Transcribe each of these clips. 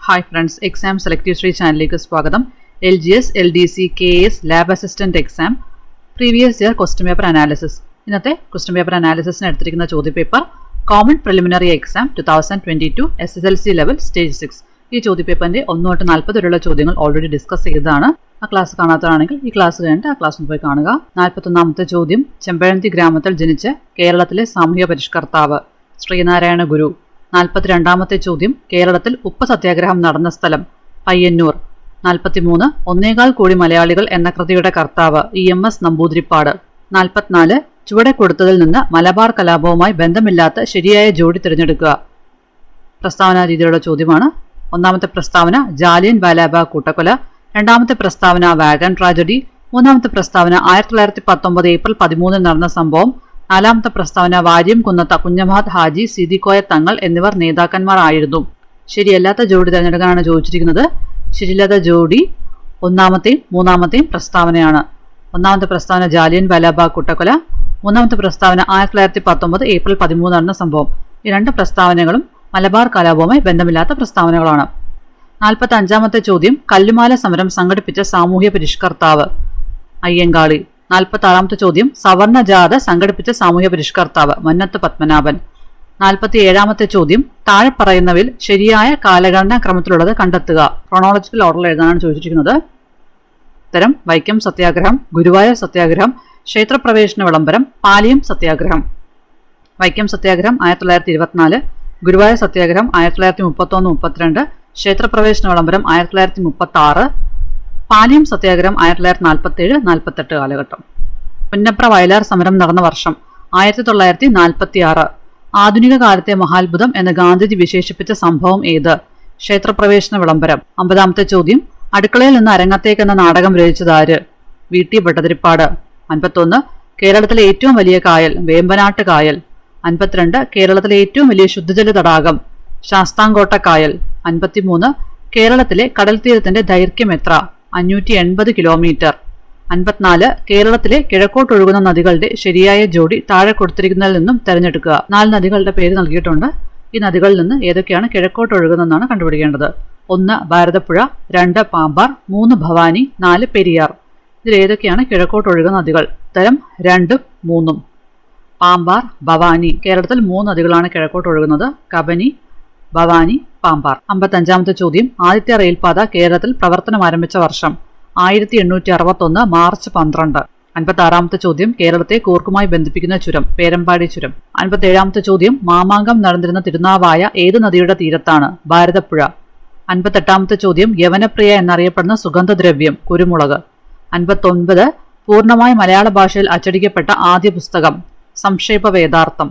Hi friends, exam selective Shri ചാനലിലേക്ക് സ്വാഗതം. LGS, LDC, KS, lab assistant exam previous year question paper analysis. ഇന്നത്തെ question paper അനാലിസിസിന് എടുത്തിരിക്കുന്ന ചോദ്യപേപ്പർ common preliminary exam 2022 SSLC level stage 6. ഈ ചോദ്യപേപ്പറിന്റെ 1 തൊട്ട് 40 വരെയുള്ള ചോദ്യങ്ങൾ ഓൾറെഡി ഡിസ്കസ് ചെയ്തതാണ്. ആ ക്ലാസ് കാണാത്തതാണെങ്കിൽ ഈ ക്ലാസ് കഴിഞ്ഞിട്ട് ആ ക്ലാസ് ഒന്ന് പോയി കാണുക. 41ാമത്തെ ചോദ്യം, ചെമ്പഴന്തി ഗ്രാമത്തിൽ ജനിച്ച് കേരളത്തിലെ സാമൂഹ്യ പരിഷ്കർത്താവ് ശ്രീനാരായണ ഗുരു. 42ാമത്തെ ചോദ്യം, കേരളത്തിൽ ഉപ്പ് സത്യാഗ്രഹം നടന്ന സ്ഥലം പയ്യന്നൂർ. 43, 1.25 കോടി മലയാളികൾ എന്ന കൃതിയുടെ കർത്താവ് EMS നമ്പൂതിരിപ്പാട്. 44, ചുവടെ കൊടുത്തതിൽ നിന്ന് മലബാർ കലാപവുമായി ബന്ധമില്ലാത്ത ശരിയായ ജോഡി തിരഞ്ഞെടുക്കുക. പ്രസ്താവന രീതിയിലുള്ള ചോദ്യമാണ്. ഒന്നാമത്തെ പ്രസ്താവന ജാലിയൻ വാലാബാഗ് കൂട്ടക്കൊല. രണ്ടാമത്തെ പ്രസ്താവന വാഗൺ ട്രാജഡി. മൂന്നാമത്തെ പ്രസ്താവന 1919 ഏപ്രിൽ 13 നടന്ന സംഭവം. നാലാമത്തെ പ്രസ്താവന വാര്യം കുന്നത്ത കുഞ്ഞമഹദ് ഹാജി, സീതിക്കോയ തങ്ങൾ എന്നിവർ നേതാക്കന്മാർ ആയിരുന്നു. ശരിയല്ലാത്ത ജോഡി തിരഞ്ഞെടുക്കാനാണ് ചോദിച്ചിരിക്കുന്നത്. ശരിയല്ലാത്ത ജോഡി ഒന്നാമത്തെയും മൂന്നാമത്തെയും പ്രസ്താവനയാണ്. ഒന്നാമത്തെ പ്രസ്താവന ജാലിയൻ വാലാബാഗ് കൂട്ടക്കൊല. മൂന്നാമത്തെ പ്രസ്താവന 1919 ഏപ്രിൽ 13 നടന്ന സംഭവം. ഈ രണ്ട് പ്രസ്താവനകളും മലബാർ കലാപവുമായി ബന്ധമില്ലാത്ത പ്രസ്താവനകളാണ്. 45ാമത്തെ ചോദ്യം, കല്ലുമാല സമരം സംഘടിപ്പിച്ച സാമൂഹ്യ പരിഷ്കർത്താവ് അയ്യങ്കാളി. 46ാമത്തെ ചോദ്യം, സവർണ ജാഥ സംഘടിപ്പിച്ച സാമൂഹ്യ പരിഷ്കർത്താവ് മന്നത്ത് പത്മനാഭൻ. 47ാമത്തെ ചോദ്യം, താഴെ പറയുന്നവയിൽ ശരിയായ കാലഗണനാ ക്രമത്തിലുള്ളത് കണ്ടെത്തുക. ക്രോണോളജിക്കൽ ഓർഡറിൽ എഴുതാനാണ് ചോദിച്ചിരിക്കുന്നത്. ഉത്തരം വൈക്കം സത്യാഗ്രഹം, ഗുരുവായൂർ സത്യാഗ്രഹം, ക്ഷേത്രപ്രവേശന വിളംബരം, പാലിയം സത്യാഗ്രഹം. വൈക്കം സത്യാഗ്രഹം 1924, ഗുരുവായൂർ സത്യാഗ്രഹം 1931-32, ക്ഷേത്രപ്രവേശന വിളംബരം 1936, പാലിയം സത്യാഗ്രഹം 1947-48 കാലഘട്ടം. പുന്നപ്ര വയലാർ സമരം നടന്ന വർഷം 1946. ആധുനിക കാലത്തെ മഹാത്ഭുതം എന്ന് ഗാന്ധിജി വിശേഷിപ്പിച്ച സംഭവം ഏത്? ക്ഷേത്രപ്രവേശന വിളംബരം. 50ാമത്തെ ചോദ്യം, അടുക്കളയിൽ നിന്ന് അരങ്ങത്തേക്ക് എന്ന നാടകം രചിച്ചതാര്? VT ഭട്ടതിരിപ്പാട്. 51, കേരളത്തിലെ ഏറ്റവും വലിയ കായൽ വേമ്പനാട്ട് കായൽ. 52, കേരളത്തിലെ ഏറ്റവും വലിയ ശുദ്ധജല തടാകം ശാസ്താംകോട്ട കായൽ. 53, കേരളത്തിലെ കടൽ തീരത്തിന്റെ ദൈർഘ്യം എത്ര? 580 കിലോമീറ്റർ. 54, കേരളത്തിലെ കിഴക്കോട്ടൊഴുകുന്ന നദികളുടെ ശരിയായ ജോഡി താഴെ കൊടുത്തിരിക്കുന്നതിൽ നിന്നും തിരഞ്ഞെടുക്കുക. 4 നദികളുടെ പേര് നൽകിയിട്ടുണ്ട്. ഈ നദികളിൽ നിന്ന് ഏതൊക്കെയാണ് കിഴക്കോട്ടൊഴുകുന്നതെന്നാണ് കണ്ടുപിടിക്കേണ്ടത്. 1 ഭാരതപ്പുഴ, 2 പാമ്പാർ, 3 ഭവാനി, 4 പെരിയാർ. ഇതിൽ ഏതൊക്കെയാണ് കിഴക്കോട്ടൊഴുകുന്ന നദികൾ? ഉത്തരം 2, 3. പാമ്പാർ, ഭവാനി. കേരളത്തിൽ 3 നദികളാണ് കിഴക്കോട്ടൊഴുകുന്നത്: കബനി, ഭവാനി, പാമ്പാർ. 55ാമത്തെ ചോദ്യം, ആദ്യത്തെ റെയിൽപാത കേരളത്തിൽ പ്രവർത്തനം ആരംഭിച്ച വർഷം 1861 മാർച്ച് 12. 56ാമത്തെ ചോദ്യം, കേരളത്തെ കൂർക്കുമായി ബന്ധിപ്പിക്കുന്ന ചുരം പേരമ്പാടി ചുരം. 57ാമത്തെ ചോദ്യം, മാമാങ്കം നടന്നിരുന്ന തിരുനാവായ ഏത് നദിയുടെ തീരത്താണ്? ഭാരതപ്പുഴ. 58ാമത്തെ ചോദ്യം, യവനപ്രിയ എന്നറിയപ്പെടുന്ന സുഗന്ധദ്രവ്യം കുരുമുളക്. 59, പൂർണ്ണമായി മലയാള ഭാഷയിൽ അച്ചടിക്കപ്പെട്ട ആദ്യ പുസ്തകം സംക്ഷേപ വേദാർത്ഥം.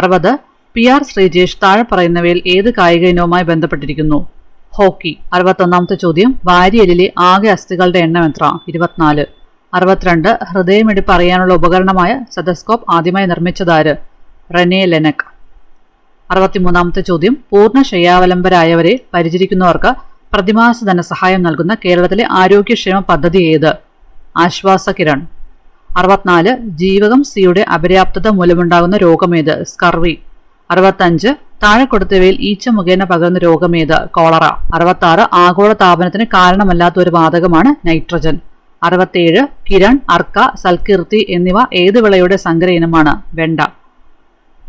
60, PR ശ്രീജേഷ് താഴെ പറയുന്നവയിൽ ഏത് കായിക ഇനവുമായി ബന്ധപ്പെട്ടിരിക്കുന്നു? ഹോക്കി. 61ാമത്തെ ചോദ്യം, വാരിയലിലെ ആകെ അസ്ഥികളുടെ എണ്ണം എത്ര? 24. 62, ഹൃദയമിടിപ്പ് അറിയാനുള്ള ഉപകരണമായ സ്റ്റെതസ്കോപ്പ് ആദ്യമായി നിർമ്മിച്ചതാര്? Rene Laennec. 63ാമത്തെ ചോദ്യം, പൂർണ്ണ ശയ്യാവലംബരായവരെ പരിചരിക്കുന്നവർക്ക് പ്രതിമാസ ധനസഹായം നൽകുന്ന കേരളത്തിലെ ആരോഗ്യക്ഷേമ പദ്ധതി ഏത്? ആശ്വാസ കിരൺ. 64, ജീവകം സിയുടെ അപര്യാപ്തത മൂലമുണ്ടാകുന്ന രോഗമേത്? സ്കർവി. 65, താഴെ കൊടുത്തവയിൽ ഈച്ച മുഖേന പകരുന്ന രോഗമേത്? കോളറ. 66, ആഗോള താപനത്തിന് കാരണമല്ലാത്ത ഒരു വാതകമാണ് നൈട്രജൻ. 67, കിരൺ, അർക്ക, സൽകീർത്തി എന്നിവ ഏത് വിളയുടെ സങ്കര ഇനമാണ്? വെണ്ട.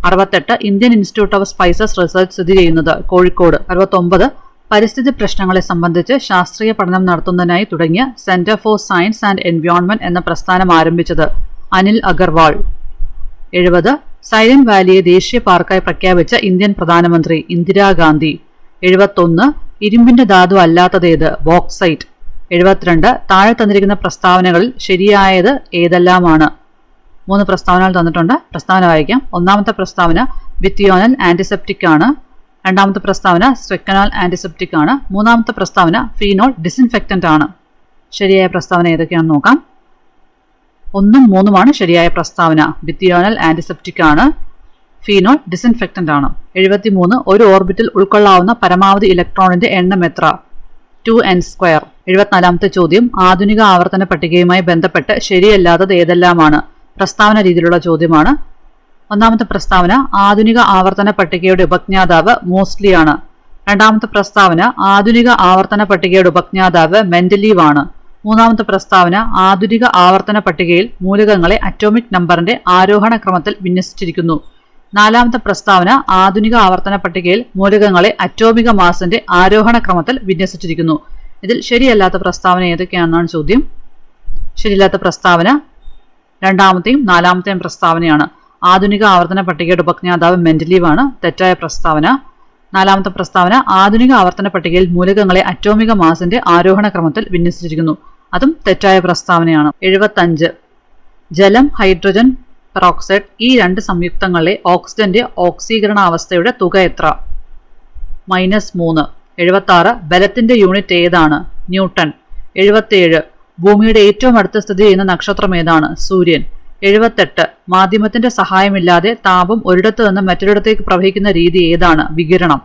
68, Indian institute of spices research സ്ഥിതി ചെയ്യുന്നത് കോഴിക്കോട്. 69, പരിസ്ഥിതി പ്രശ്നങ്ങളെ സംബന്ധിച്ച് ശാസ്ത്രീയ പഠനം നടത്തുന്നതിനായി തുടങ്ങിയ centre for science and environment എന്ന പ്രസ്ഥാനം ആരംഭിച്ചത് അനിൽ അഗർവാൾ. 70, സൈലന്റ് വാലിയെ ദേശീയ പാർക്കായി പ്രഖ്യാപിച്ച ഇന്ത്യൻ പ്രധാനമന്ത്രി ഇന്ദിരാഗാന്ധി. 71, ഇരുമ്പിന്റെ ധാതു അല്ലാത്തതേത്? ബോക്സൈറ്റ്. 72, താഴെ തന്നിരിക്കുന്ന പ്രസ്താവനകളിൽ ശരിയായത് ഏതെല്ലാമാണ്? 3 പ്രസ്താവനകൾ തന്നിട്ടുണ്ട്. പ്രസ്താവന വായിക്കാം. ഒന്നാമത്തെ പ്രസ്താവന വിത്തിയോനൽ ആന്റിസെപ്റ്റിക് ആണ്. രണ്ടാമത്തെ പ്രസ്താവന സ്വെക്കനാൽ ആന്റിസെപ്റ്റിക് ആണ്. മൂന്നാമത്തെ പ്രസ്താവന ഫീനോൾ ഡിസിൻഫെക്റ്റന്റ് ആണ്. ശരിയായ പ്രസ്താവന ഏതൊക്കെയാണെന്ന് നോക്കാം. 1ഉം 3ഉമാണ് ശരിയായ പ്രസ്താവന. വിത്തിയോനൽ ആന്റിസെപ്റ്റിക് ആണ്, ഫീനോൾ ഡിസിൻഫെക്റ്റന്റ് ആണ്. 73, ഒരു ഓർബിറ്റിൽ ഉൾക്കൊള്ളാവുന്ന പരമാവധി ഇലക്ട്രോണിന്റെ എണ്ണം എത്ര? 2n². 74ാമത്തെ ചോദ്യം, ആധുനിക ആവർത്തന പട്ടികയുമായി ബന്ധപ്പെട്ട് ശരിയല്ലാത്തത് ഏതെല്ലാമാണ്? പ്രസ്താവന രീതിയിലുള്ള ചോദ്യമാണ്. ഒന്നാമത്തെ പ്രസ്താവന, ആധുനിക ആവർത്തന പട്ടികയുടെ ഉപജ്ഞാതാവ് മോസ്ലി ആണ്. രണ്ടാമത്തെ പ്രസ്താവന ആധുനിക ആവർത്തന പട്ടികയുടെ ഉപജ്ഞാതാവ് മെൻഡലീവ് ആണ്. മൂന്നാമത്തെ പ്രസ്താവന ആധുനിക ആവർത്തന പട്ടികയിൽ മൂലകങ്ങളെ അറ്റോമിക് നമ്പറിന്റെ ആരോഹണ ക്രമത്തിൽ വിന്യസിച്ചിരിക്കുന്നു. നാലാമത്തെ പ്രസ്താവന ആധുനിക ആവർത്തന പട്ടികയിൽ മൂലകങ്ങളെ അറ്റോമിക മാസിന്റെ ആരോഹണ ക്രമത്തിൽ വിന്യസിച്ചിരിക്കുന്നു. ഇതിൽ ശരിയല്ലാത്ത പ്രസ്താവന ഏതൊക്കെയാണെന്നാണ് ചോദ്യം. ശരിയല്ലാത്ത പ്രസ്താവന രണ്ടാമത്തെയും നാലാമത്തെയും പ്രസ്താവനയാണ്. ആധുനിക ആവർത്തന പട്ടികയുടെ ഉപജ്ഞാതാവ് മെൻഡലീവ് ആണ് തെറ്റായ പ്രസ്താവന. നാലാമത്തെ പ്രസ്താവന ആധുനിക ആവർത്തന പട്ടികയിൽ മൂലകങ്ങളെ അറ്റോമിക മാസിന്റെ ആരോഹണ ക്രമത്തിൽ വിന്യസിച്ചിരിക്കുന്നു. അതും തെറ്റായ പ്രസ്താവനയാണ്. 75. ജലം, ഹൈഡ്രജൻ പെറോക്സൈഡ് ഈ രണ്ട് സംയുക്തങ്ങളിലെ ഓക്സിജന്റെ ഓക്സീകരണാവസ്ഥയുടെ തുക എത്ര? -3. 76. ബലത്തിന്റെ യൂണിറ്റ് ഏതാണ്? ന്യൂട്ടൺ. 77. ഭൂമിയുടെ ഏറ്റവും അടുത്ത് സ്ഥിതി ചെയ്യുന്ന നക്ഷത്രം ഏതാണ്? സൂര്യൻ. 78. മാധ്യമത്തിന്റെ സഹായമില്ലാതെ താപം ഒരിടത്തു നിന്ന് മറ്റൊരിടത്തേക്ക് പ്രവഹിക്കുന്ന രീതി ഏതാണ്? വികിരണം.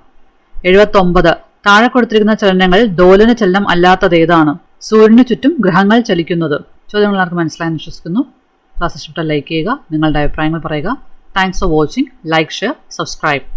79. താഴെ കൊടുത്തിരിക്കുന്ന ചലനങ്ങളിൽ ദോലന ചലനം അല്ലാത്തത് ഏതാണ്? സൂര്യന് ചുറ്റും ഗ്രഹങ്ങൾ ചലിക്കുന്നത്. ചോദ്യങ്ങൾ എല്ലാവർക്കും മനസ്സിലായെന്ന് വിശ്വസിക്കുന്നു. ക്ലാസ് ഇഷ്ടപ്പെട്ടാൽ ലൈക്ക് ചെയ്യുക, നിങ്ങളുടെ അഭിപ്രായങ്ങൾ പറയുക. Thanks for watching. Like, share, subscribe.